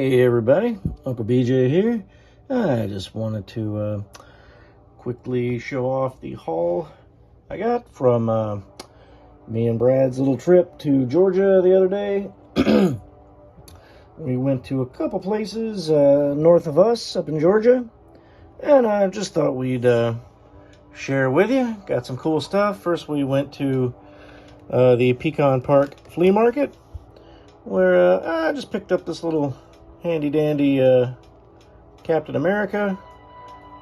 Hey everybody, Uncle BJ here. I just wanted to quickly show off the haul I got from me and Brad's little trip to Georgia the other day. We went to a couple places north of us up in Georgia, and I just thought we'd share with you. Got some cool stuff. First we went to the Pecan Park Flea Market, where I just picked up this little handy dandy Captain America,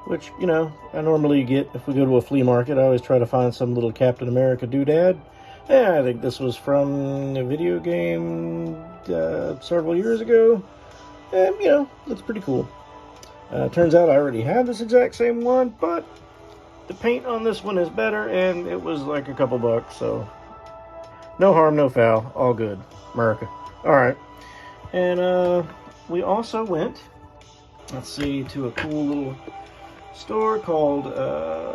which, you know, I normally get if we go to a flea market. I always try to find some little Captain America doodad. And I think this was from a video game several years ago, and, you know, looks pretty cool. Turns out I already have this exact same one, but the paint on this one is better, and it was like a couple bucks, so no harm, no foul, all good. America. Alright, and we also went, let's see, to a cool little store called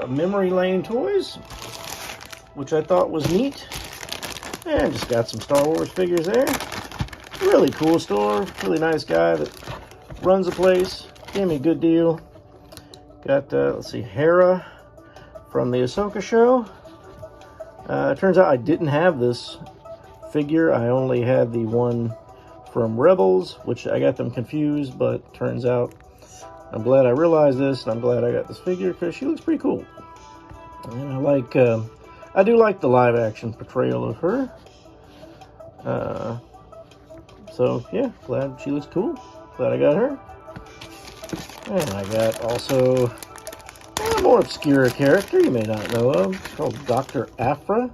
Memory Lane Toys, which I thought was neat, and just got some Star Wars figures there. Really cool store, really nice guy that runs the place, gave me a good deal. Got, let's see, Hera from the Ahsoka show. Turns out I didn't have this figure. I only had the one from Rebels, which I got them confused, but turns out I'm glad I realized this, and I'm glad I got this figure because she looks pretty cool. And I like, I do like the live action portrayal of her. So yeah, glad she looks cool. Glad I got her. And I got also a more obscure character you may not know of. It's called Dr. Aphra.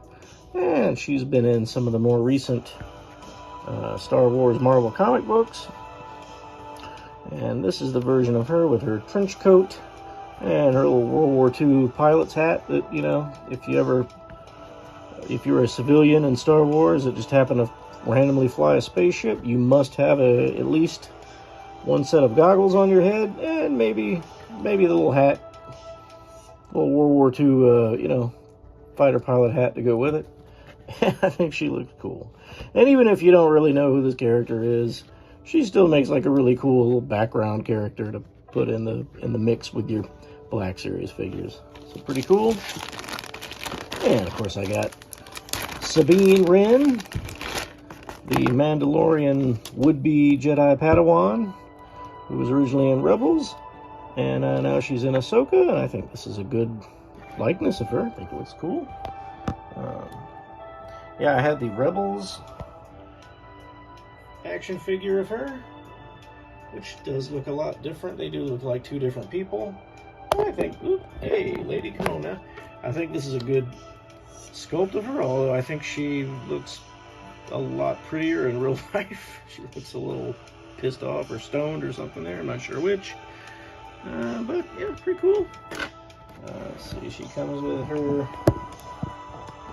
And she's been in some of the more recent Star Wars Marvel comic books. And this is the version of her with her trench coat and her little World War II pilot's hat that, you know, if you're a civilian in Star Wars that just happen to randomly fly a spaceship, you must have at least one set of goggles on your head and maybe the little hat, little World War II, you know, fighter pilot hat to go with it. I think she looks cool. And even if you don't really know who this character is, she still makes like a really cool little background character to put in the mix with your Black Series figures. So pretty cool. And of course I got Sabine Wren, the Mandalorian would-be Jedi Padawan, who was originally in Rebels, and now she's in Ahsoka, and I think this is a good likeness of her. I think it looks cool. Yeah, I had the Rebels action figure of her, which does look a lot different. They do look like two different people. I think, oop, hey, lady, come on now. I think this is a good sculpt of her, although I think she looks a lot prettier in real life. She looks a little pissed off or stoned or something there. I'm not sure which. But, yeah, pretty cool. Let's see, she comes with her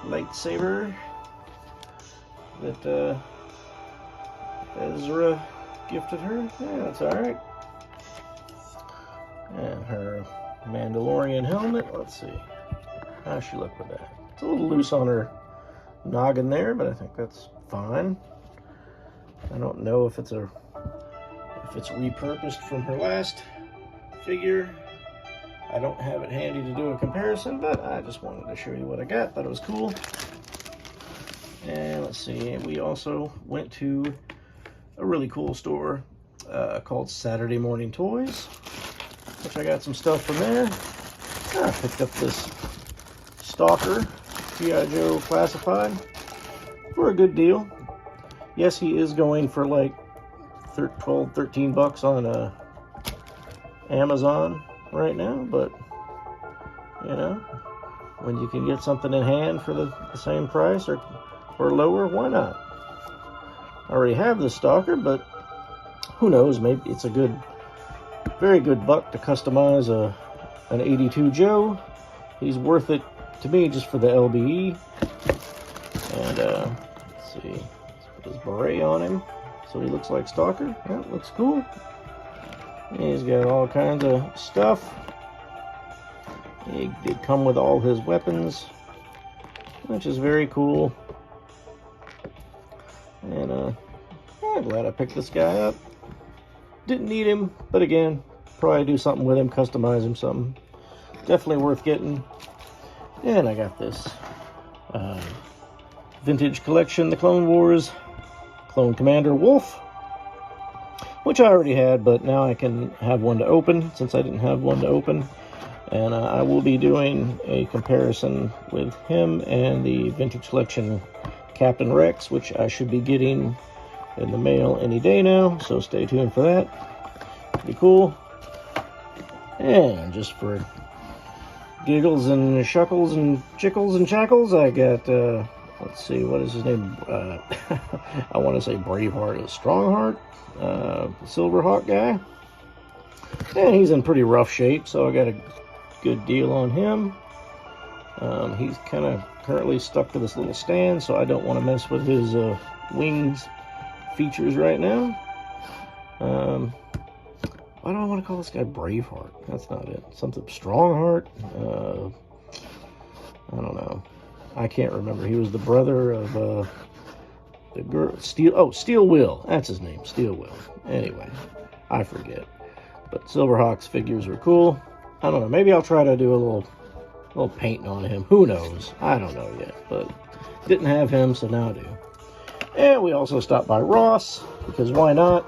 lightsaber that Ezra gifted her. Yeah, that's alright. And her Mandalorian helmet. Let's see. How's she look with that? It's a little loose on her noggin there, but I think that's fine. I don't know if it's repurposed from her last figure. I don't have it handy to do a comparison, but I just wanted to show you what I got. Thought it was cool. And let's see, we also went to a really cool store called Saturday Morning Toys, which I got some stuff from there. I picked up this Stalker G.I. Joe Classified for a good deal. Yes, he is going for like 12, 13 bucks on Amazon right now, but you know, when you can get something in hand for the same price or lower, why not? I already have the Stalker, but who knows, maybe it's a very good buck to customize an 82 Joe. He's worth it to me just for the LBE. And let's see, let's put his beret on him so he looks like Stalker. Yeah, looks cool. And he's got all kinds of stuff. He did come with all his weapons, which is very cool. And I'm glad I picked this guy up. Didn't need him, but again, probably do something with him, customize him something. Definitely worth getting. And I got this vintage collection, the Clone Wars Clone Commander Wolf, which I already had, but now I can have one to open since I didn't have one to open. And I will be doing a comparison with him and the vintage collection Captain Rex, which I should be getting in the mail any day now, so stay tuned for that. Pretty cool. And just for giggles and shuckles and chickles and shackles, I got, let's see, what is his name? I want to say Braveheart is Strongheart, Silverhawk guy. And he's in pretty rough shape, so I got a good deal on him. He's kind of currently stuck to this little stand, so I don't want to mess with his wings features right now. Why do I want to call this guy Braveheart? That's not it. Something Strongheart. I don't know. I can't remember. He was the brother of the girl Steel Will. That's his name, Steel Will. Anyway, I forget. But Silverhawk's figures are cool. I don't know. Maybe I'll try to do a little painting on him. Who knows? I don't know yet. But didn't have him, so now I do. And we also stopped by Ross, because why not?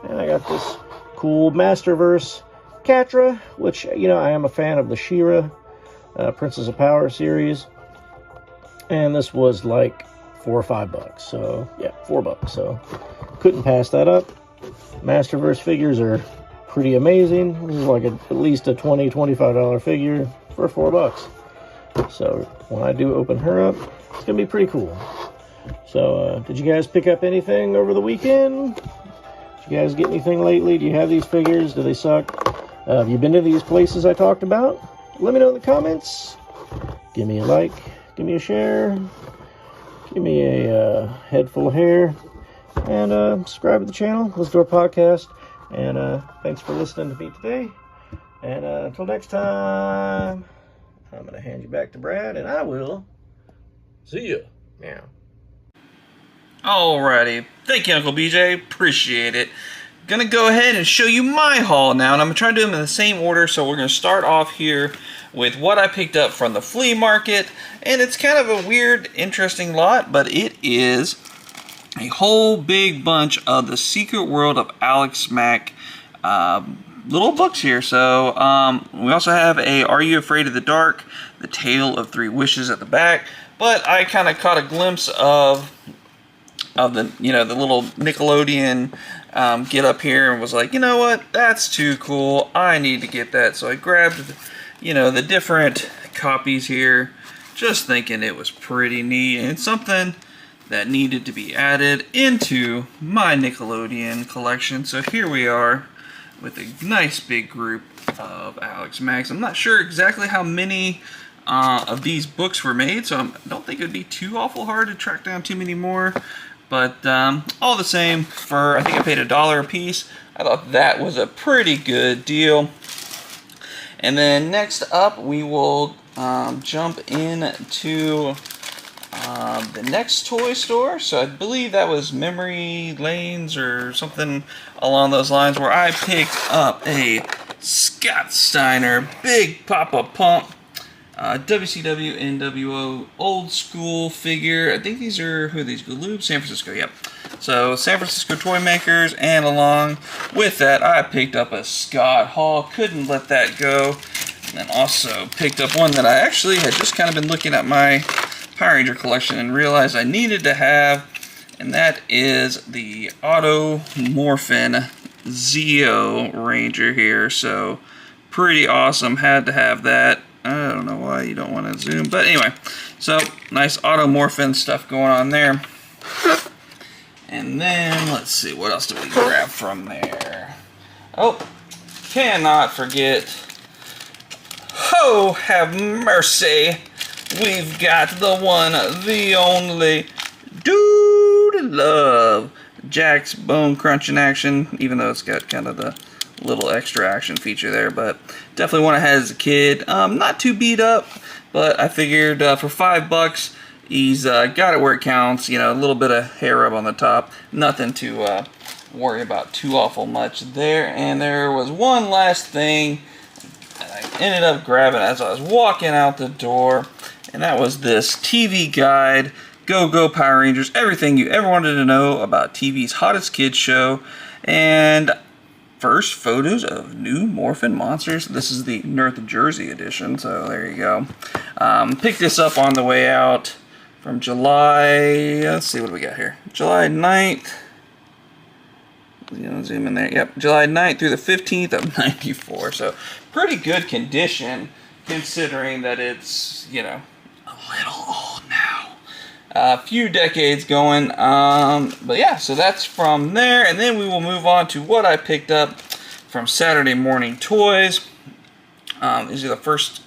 And I got this cool Masterverse Catra, which, you know, I am a fan of the She-Ra Princess of Power series. And this was like $4 or $5. So, yeah, $4. So, couldn't pass that up. Masterverse figures are pretty amazing. This is like at least a $20, $25 figure for $4. So, when I do open her up, it's going to be pretty cool. So, did you guys pick up anything over the weekend? Did you guys get anything lately? Do you have these figures? Do they suck? Have you been to these places I talked about? Let me know in the comments. Give me a like. Give me a share. Give me a head full of hair. And subscribe to the channel. Listen to our podcast. And thanks for listening to me today. And until next time, I'm going to hand you back to Brad. And I will see ya. Yeah. Alrighty, thank you, Uncle BJ, appreciate it. Gonna go ahead and show you my haul now, and I'm gonna try to do them in the same order, so we're gonna start off here with what I picked up from the flea market, and it's kind of a weird, interesting lot, but it is a whole big bunch of the Secret World of Alex Mack little books here. So we also have a Are You Afraid of the Dark? The Tale of Three Wishes at the back, but I kind of caught a glimpse of the, you know, the little Nickelodeon get up here and was like, you know what, that's too cool, I need to get that. So I grabbed, you know, the different copies here, just thinking it was pretty neat and something that needed to be added into my Nickelodeon collection. So here we are with a nice big group of Alex Macks. I'm not sure exactly how many of these books were made, so I don't think it would be too awful hard to track down too many more. But all the same, for I think I paid $1 a piece. I thought that was a pretty good deal. And then next up, we will jump into the next toy store. So I believe that was Memory Lanes or something along those lines, where I picked up a Scott Steiner Big Papa Pump WCW NWO old school figure. I think these are, who are these? Galoob? San Francisco, yep. So San Francisco toy makers, and along with that I picked up a Scott Hall. Couldn't let that go. And then also picked up one that I actually had just kind of been looking at my Power Ranger collection and realized I needed to have, and that is the Automorphin Zeo Ranger here. So pretty awesome, had to have that. I don't know why you don't want to zoom, but anyway, so nice Automorphin stuff going on there. And then let's see, what else did we grab from there? Oh, cannot forget, oh have mercy, we've got the one, the only Dude Love Jakks Bone Crunching action, even though it's got kind of the little extra action feature there, but definitely one I had as a kid. Not too beat up, but I figured for $5 he's got it where it counts. You know, a little bit of hair rub on the top, nothing to worry about too awful much there. And there was one last thing that I ended up grabbing as I was walking out the door, and that was this TV guide, Go Power Rangers, everything you ever wanted to know about TV's hottest kids show. And first, photos of new Morphin monsters. This is the North Jersey edition, so there you go. Picked this up on the way out from July, let's see, what do we got here? July 9th. You know, zoom in there. Yep, July 9th through the 15th of 94. So pretty good condition considering that it's, you know, a little old now. A few decades going. But yeah, so that's from there. And then we will move on to what I picked up from Saturday Morning Toys. These are the first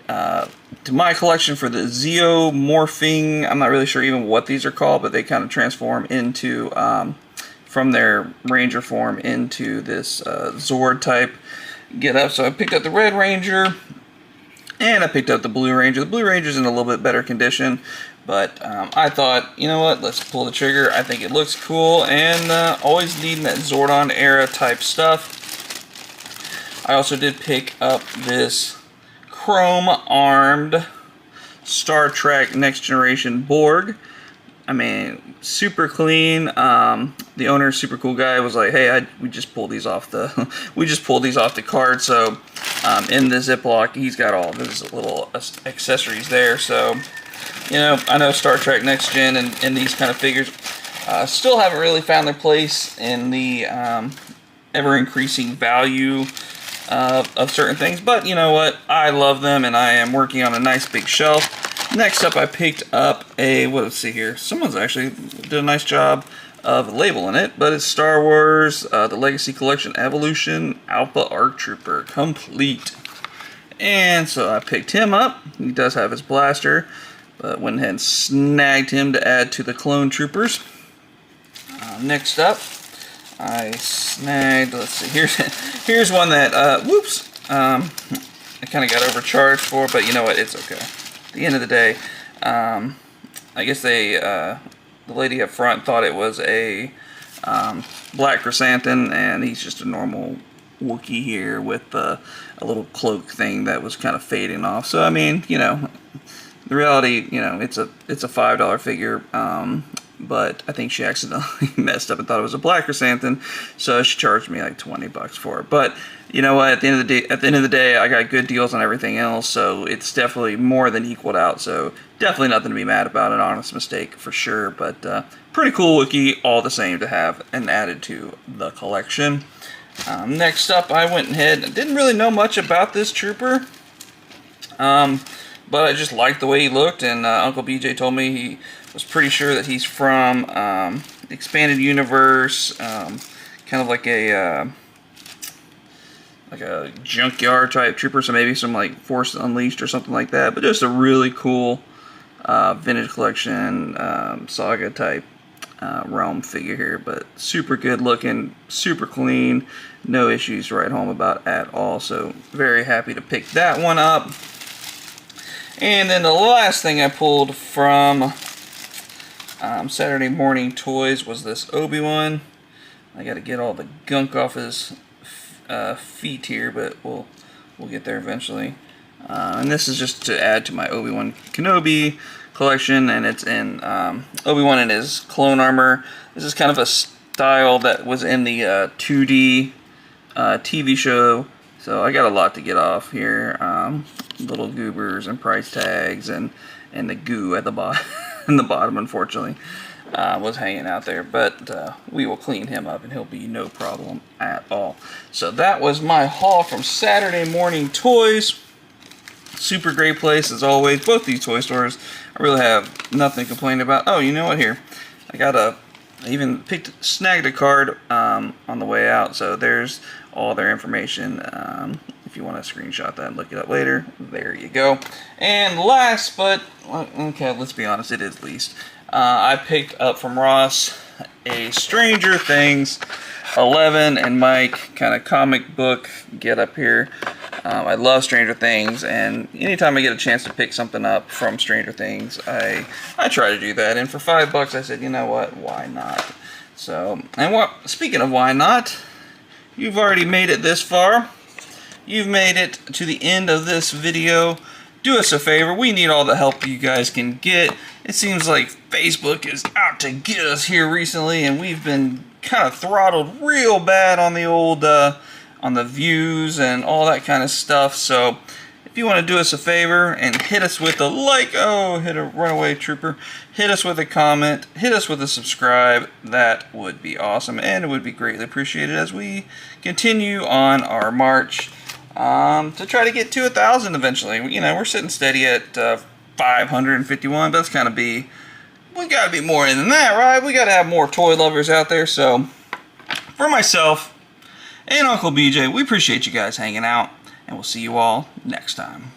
to my collection for the Zeomorphing. I'm not really sure even what these are called, but they kind of transform into from their Ranger form into this Zord type get up. So I picked up the Red Ranger and I picked up the Blue Ranger. The Blue Ranger's in a little bit better condition, but I thought, you know what, let's pull the trigger. I think it looks cool, and always needing that Zordon era type stuff. I also did pick up this chrome armed Star Trek Next Generation Borg. I mean, super clean. The owner, super cool guy, was like, "Hey, we just pulled these off the card." So, in the Ziploc, he's got all of his little accessories there. So, you know, I know Star Trek Next Gen and these kind of figures still haven't really found their place in the ever increasing value of certain things. But you know what? I love them, and I am working on a nice big shelf. Next up, I picked up let's see here. Someone's actually did a nice job of labeling it, but it's Star Wars, the Legacy Collection Evolution Alpha ARC Trooper Complete. And so I picked him up. He does have his blaster, but went ahead and snagged him to add to the Clone Troopers. Next up, I snagged, let's see, here's one that, I kind of got overcharged for, but you know what, it's okay. At the end of the day, I guess the lady up front thought it was a black chrysanthemum, and he's just a normal Wookiee here with a little cloak thing that was kind of fading off. So I mean, you know, the reality, you know, it's a $5 figure, but I think she accidentally messed up and thought it was a black chrysanthemum, so she charged me like $20 for it. But you know what? At the end of the day, I got good deals on everything else, so it's definitely more than equaled out. So definitely nothing to be mad about. An honest mistake for sure, but pretty cool Wookiee all the same to have and added to the collection. Next up, I went ahead. I didn't really know much about this trooper, but I just liked the way he looked, and Uncle BJ told me he was pretty sure that he's from Expanded Universe, kind of like a junkyard type trooper, so maybe some like Force Unleashed or something like that. But just a really cool vintage collection saga type realm figure here, but super good looking, super clean, no issues to write home about at all. So very happy to pick that one up. And then the last thing I pulled from Saturday Morning Toys was this Obi-Wan. I got to get all the gunk off his feet here, but we'll get there eventually. And this is just to add to my Obi-Wan Kenobi collection, and it's in Obi-Wan in his clone armor. This is kind of a style that was in the 2D TV show, so I got a lot to get off here. Little goobers and price tags and the goo at the bottom, in the bottom, unfortunately, was hanging out there. But we will clean him up, and he'll be no problem at all. So that was my haul from Saturday Morning Toys. Super great place as always. Both these toy stores, I really have nothing to complain about. Oh, you know what? Here, I even snagged a card on the way out. So there's all their information. If you want to screenshot that and look it up later, there you go. And last, but okay, let's be honest, it is least. I picked up from Ross a Stranger Things 11 and Mike kind of comic book get up here. I love Stranger Things, and anytime I get a chance to pick something up from Stranger Things, I try to do that. And for $5, I said, you know what, why not? So, and speaking of why not, you've already made it this far. You've made it to the end of this video. Do us a favor, we need all the help you guys can get. It seems like Facebook is out to get us here recently, and we've been kind of throttled real bad on the old, on the views and all that kind of stuff. So, if you want to do us a favor and hit us with a like, oh, hit a runaway trooper, hit us with a comment, hit us with a subscribe, that would be awesome, and it would be greatly appreciated as we continue on our march to try to get to 1,000 eventually. You know, we're sitting steady at 551, but that's kind of we gotta be more than that, right? We gotta have more toy lovers out there. So, for myself and Uncle BJ, we appreciate you guys hanging out, and we'll see you all next time.